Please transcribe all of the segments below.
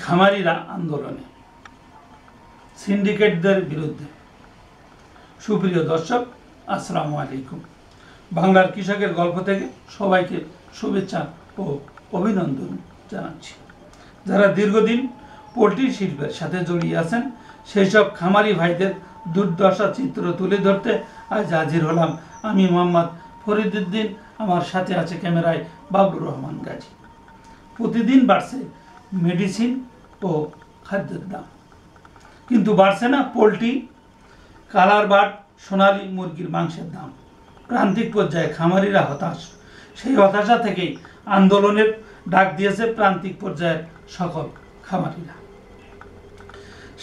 খামারিরা আন্দোলনে, সিন্ডিকেটদের বিরুদ্ধে। সুপ্রিয় দর্শক, আসসালামু আলাইকুম। বাংলার কৃষকের গল্প থেকে সবাইকে শুভেচ্ছা ও অভিনন্দন জানাচ্ছি। যারা দীর্ঘদিন পোলট্রি শিল্পের সাথে জড়িয়ে আছেন, সেই সব খামারি ভাইদের দুর্দশা চিত্র তুলে ধরতে আজ হাজির হলাম আমি মোহাম্মদ ফরিদউদ্দিন। আমার সাথে আছে ক্যামেরায় বাবলুর রহমান গাজী। প্রতিদিন বাড়ছে মেডিসিন ও খাদ্যের দাম, কিন্তু বাড়ছে না পোলট্রি, কালার বার্ড, সোনালী মুরগির মাংসের দাম। প্রান্তিক পর্যায়ে খামারিরা হতাশ। সেই হতাশা থেকেই আন্দোলনের ডাক দিয়েছে প্রান্তিক পর্যায়ের সকল খামারিরা।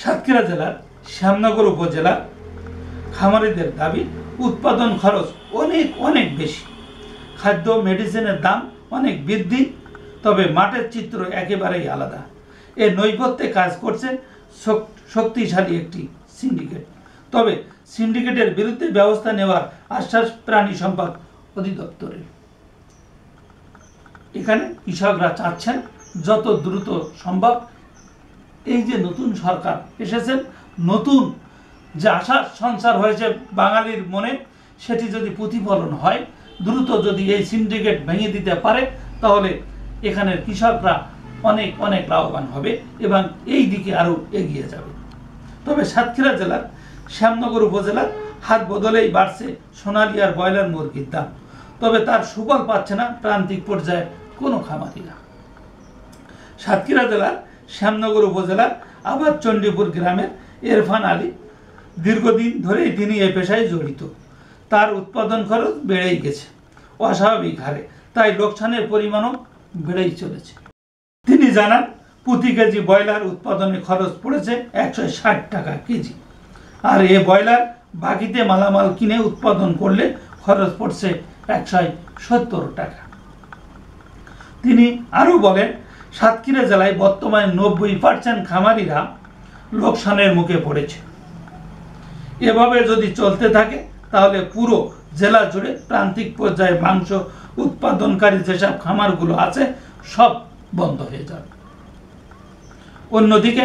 সাতক্ষীরা জেলার শ্যামনগর উপজেলার খামারিদের দাবি, উৎপাদন খরচ অনেক বেশি, খাদ্য মেডিসিনের দাম অনেক বৃদ্ধি, তবে মাঠের চিত্র একেবারেই আলাদা। এর নৈপথ্যে কাজ করছে শক্তিশালী একটি সিন্ডিকেট। তবে সিন্ডিকেটের বিরুদ্ধে ব্যবস্থা নেওয়ার আশ্বাস প্রাণী সম্পদ অধিদপ্তরের। এখানে কৃষকরা চাচ্ছেন যত দ্রুত সম্ভব এই যে নতুন সরকার এসেছেন, নতুন যে আশার সঞ্চার হয়েছে বাঙালির মনে, সেটি যদি প্রতিফলন হয়, দ্রুত যদি এই সিন্ডিকেট ভেঙে দিতে পারে, তাহলে এখানের কৃষকরা অনেক লাভবান হবে এবং এই দিকে আরও এগিয়ে যাবে। তবে সাতক্ষীরা জেলার শ্যামনগর উপজেলার হাত বদলেই বাড়ছে সোনালী আর ব্রয়লার মুরগির দাম, তবে তার সুফল পাচ্ছে না প্রান্তিক পর্যায়ের কোনো খামারিরা। সাতক্ষীরা জেলার শ্যামনগর উপজেলার আবাদ চণ্ডীপুর গ্রামের ইরফান আলী, দীর্ঘদিন ধরেই তিনি এই পেশায় জড়িত। তার উৎপাদন খরচ বেড়েই গেছে অস্বাভাবিক হারে, তাই লোকসানের পরিমাণও বেড়েই চলেছে। তিনি জানান, প্রতি কেজি ব্রয়লার উৎপাদনে খরচ পড়েছে 160 টাকা কেজি, আর এ ব্রয়লার বাকিতে মালামাল কিনে উৎপাদন করলে খরচ পড়ছে 170 টাকা। তিনি আরও বলেন, সাতক্ষীরা জেলায় বর্তমানে 90% খামারিরা লোকসানের মুখে পড়েছে। এভাবে যদি চলতে থাকে তাহলে পুরো জেলা জুড়ে প্রান্তিক পর্যায়ে মাংস উৎপাদনকারী যেসব খামারগুলো আছে সব বন্ধ হয়ে যাবে। অন্যদিকে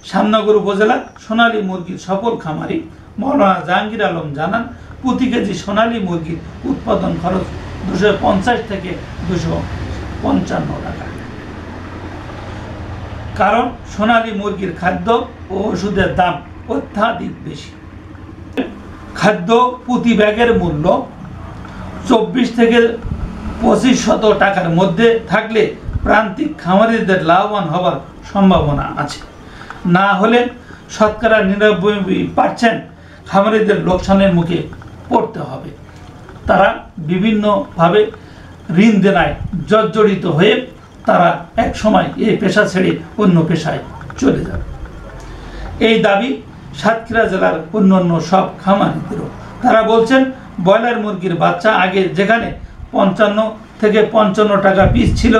শ্যামনগর উপজেলার সোনালী মুরগির সফল খামারি মৌলানা জাহাঙ্গীর আলম জানান, প্রতি কেজি সোনালী মুরগির উৎপাদন খরচ 250 থেকে 255 টাকা। কারণ সোনালী মুরগির খাদ্য ও ওষুধের দাম অত্যাধিক বেশি। খাদ্য প্রতি ব্যাগের মূল্য 24 থেকে 2500 টাকার মধ্যে থাকলে প্রান্তিক খামারিদের লাভবান হওয়ার সম্ভাবনা আছে। না হলে শতকরা 99% খামারিদের লোকসানের মুখে পড়তে হবে। তারা বিভিন্নভাবে ঋণ দেনায় জর্জরিত হয়ে তারা এক সময় এই পেশা ছেড়ে অন্য পেশায় চলে যাবে। এই দাবি সাতক্ষীরা জেলার অন্যান্য সব খামারিদেরও। তারা বলছেন, ব্রয়লার মুরগির বাচ্চা আগে যেখানে 55 থেকে 55 টাকা পিস ছিল,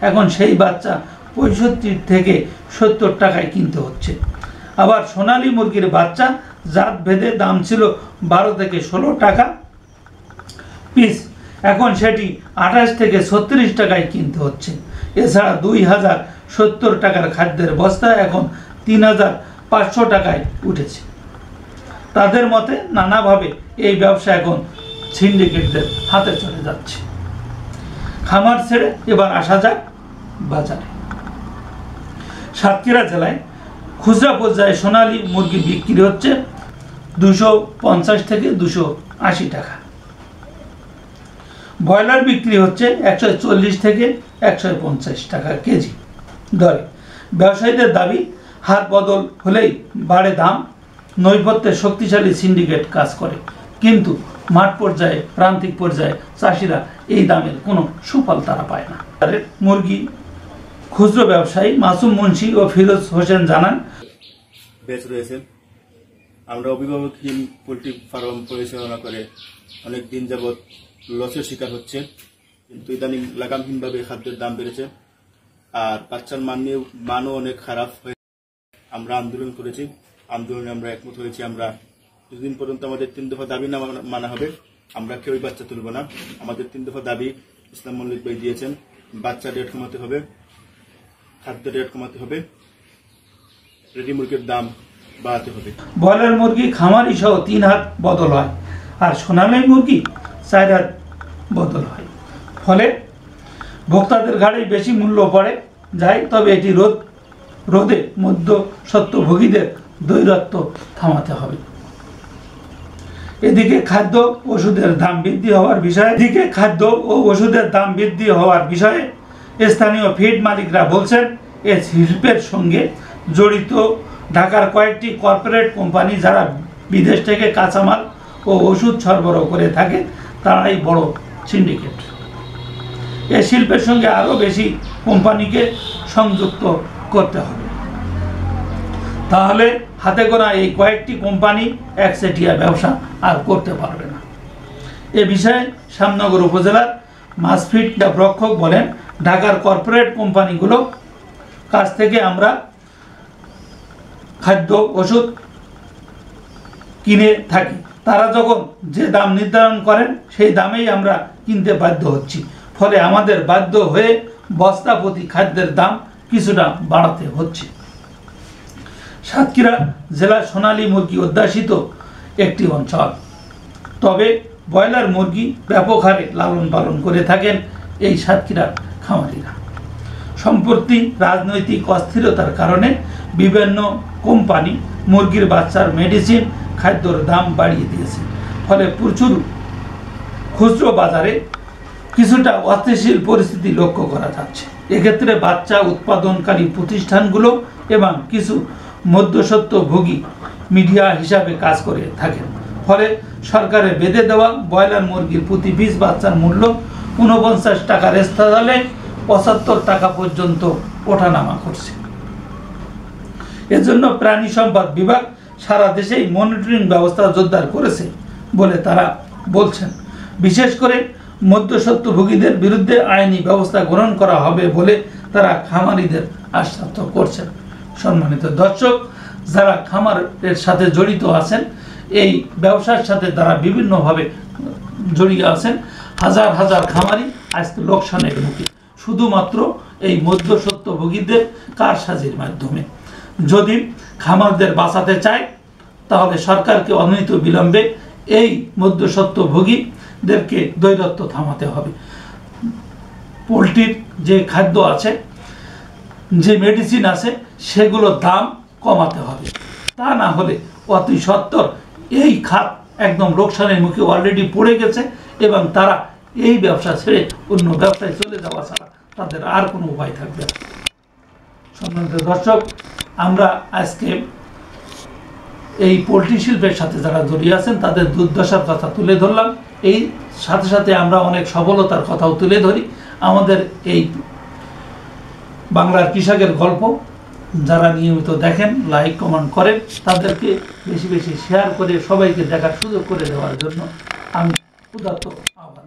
এখন সেই বাচ্চা 65 থেকে 70 টাকায় কিনতে হচ্ছে। আবার সোনালী মুরগির বাচ্চা জাত ভেদে দাম ছিল 12 থেকে 16 টাকা পিস, এখন সেটি 28 থেকে 36 টাকায় কিনতে হচ্ছে। এছাড়া 2070 টাকার খাদ্যের বস্তা এখন 3500 টাকায় উঠেছে। তাদের মতে নানাভাবে এই ব্যবসা এখন সিন্ডিকেটদের হাতে চলে যাচ্ছে। খামার ছেড়ে এবার আসা যাক বাজারে। সাতক্ষীরা জেলায় খুচরা পর্যায়ে সোনালী মুরগি বিক্রি হচ্ছে 250 থেকে 280 টাকা। ব্রয়লার বিক্রি হচ্ছে 140 থেকে 150 টাকা কেজি দরে। ব্যবসায়ীদের দাবি, হাত বদল হলেই বাড়ে দাম। নৈপথ্যে শক্তিশালী সিন্ডিকেট কাজ করে, কিন্তু মাঠ পর্যায়ে প্রান্তিক পর্যায়ে চাষিরা এই দামের কোনো সুফল তারা পায় না। মুরগি খুচরো ব্যবসায়ী মাসুম মুন্সি ও ফিরোজ হোসেন জানান, বেচ রয়েছে। আমরা অভিভাবকহীন পোলট্রি ফার্ম পরিচালনা করে অনেক দিন যাবৎ লসের শিকার হচ্ছে, কিন্তু ইদানিং লাগামহীনভাবে খাদ্যের দাম বেড়েছে আর বাচ্চার মানও অনেক খারাপ হয়ে আমরা আন্দোলন করেছি। আন্দোলনে আমরা একমত হয়েছি, আমরা কিছুদিন পর্যন্ত আমাদের 3 দফা দাবি না মানা হবে, আমরা কেউই বাচ্চা তুলব না। আমাদের 3 দফা দাবি ইসলাম মল্লিক ভাই দিয়েছেন, বাচ্চা রেট কমাতে হবে, খাদ্য রেট কমাতে হবে, রেডি মুরগির দাম বাড়াতে হবে। ব্রয়লার মুরগি খামারি সহ 3 হাত বদল হয়, আর সোনালী মুরগি 4 হাত বদল হয়। ফলে ভোক্তাদের ঘাড়ে বেশি মূল্য পড়ে যায়। তবে এটি রোধে মধ্যস্বত্বভোগীদের দৈরত্ব থামাতে হবে। এদিকে খাদ্য ওষুধের দাম বৃদ্ধি হওয়ার বিষয়ে স্থানীয় ফিড মালিকরা বলছেন, এ শিল্পের সঙ্গে জড়িত ঢাকার কয়েকটি কর্পোরেট কোম্পানি যারা বিদেশ থেকে কাঁচামাল ও ওষুধ সরবরাহ করে থাকে, তারাই বড় সিন্ডিকেট। এ শিল্পের সঙ্গে আরও বেশি কোম্পানিকে সংযুক্ত করতে হবে, তাহলে হাতে গোনা এই কয়েকটি কোম্পানি একচেটিয়া ব্যবসা আর করতে পারবে না। এ বিষয়ে শ্যামনগর উপজেলার মাছফিড রক্ষক বলেন, ঢাকার কর্পোরেট কোম্পানিগুলো কাছ থেকে আমরা খাদ্য ওষুধ কিনে থাকি। তারা যখন যে দাম নির্ধারণ করেন সেই দামেই আমরা কিনতে বাধ্য হচ্ছি। ফলে আমাদের বাধ্য হয়ে বস্তা প্রতি খাদ্যের দাম কিছুটা বাড়াতে হচ্ছে। সাতক্ষীরা জেলা সোনালী মুরগি অধ্যাসিত একটি অঞ্চল। তবে ব্রয়লার মুরগি ব্যাপক হারে লালন পালন করে থাকেন এই সাতক্ষীরা খামারিরা। সম্প্রতি রাজনৈতিক অস্থিরতার কারণে বিভিন্ন কোম্পানি মুরগির বাচ্চার মেডিসিন খাদ্যর দাম বাড়িয়ে দিয়েছে। ফলে প্রচুর খুচরো বাজারে কিছুটা অস্থিতিশীল পরিস্থিতি লক্ষ্য করা যাচ্ছে। এক্ষেত্রে বাচ্চা উৎপাদনকারী প্রতিষ্ঠানগুলো এবং কিছু মধ্যস্বত্বভোগী মিডিয়া হিসাবে কাজ করে থাকেন। ফলে সরকারের বেঁধে দেওয়া ব্রয়লার মুরগির প্রতি পিস বাচ্চার মূল্য 49 টাকার স্থলে 75 টাকা পর্যন্ত ওঠানামা করছে। এজন্য প্রাণী সম্পদ বিভাগ সারা দেশেই মনিটরিং ব্যবস্থা জোরদার করেছে বলে তারা বলছেন। বিশেষ করে মধ্যস্বত্বভোগীদের বিরুদ্ধে আইনি ব্যবস্থা গ্রহণ করা হবে বলে তারা খামারিদের আশ্বস্ত করছেন। সম্মানিত দর্শক, যারা খামারের সাথে জড়িত আছেন, এই ব্যবসার সাথে তারা বিভিন্নভাবে জড়িয়ে আছেন, হাজার হাজার খামারি আজকে লোকসানের মুখে, শুধুমাত্র এই মধ্যস্বত্বভোগীদের কারসাজির মাধ্যমে। যদি খামারদের বাঁচাতে চায়, তাহলে সরকারকে অনূহিত বিলম্বে এই মধ্যস্বত্বভোগীদেরকে দৈরত্ব থামাতে হবে। পোলট্রির যে খাদ্য আছে, যে মেডিসিন আছে, সেগুলোর দাম কমাতে হবে। তা না হলে অতি সত্বর এই খাত একদম লোকসানের মুখে অলরেডি পড়ে গেছে এবং তারা এই ব্যবসা ছেড়ে অন্য ব্যবসায় চলে যাওয়া ছাড়া তাদের আর কোনো উপায় থাকবে না। সম্মানিত দর্শক, আমরা আজকে এই পোলট্রি শিল্পের সাথে যারা জড়িয়ে আছেন তাদের দুর্দশার কথা তুলে ধরলাম। এই সাথে সাথে আমরা অনেক সফলতার কথাও তুলে ধরি। আমাদের এই বাংলার কৃষকের গল্প যারা নিয়মিত দেখেন, লাইক কমেন্ট করেন, তাদেরকে বেশি বেশি শেয়ার করে সবাইকে দেখার সুযোগ করে দেওয়ার জন্য আমি উদাত্ত আহ্বান।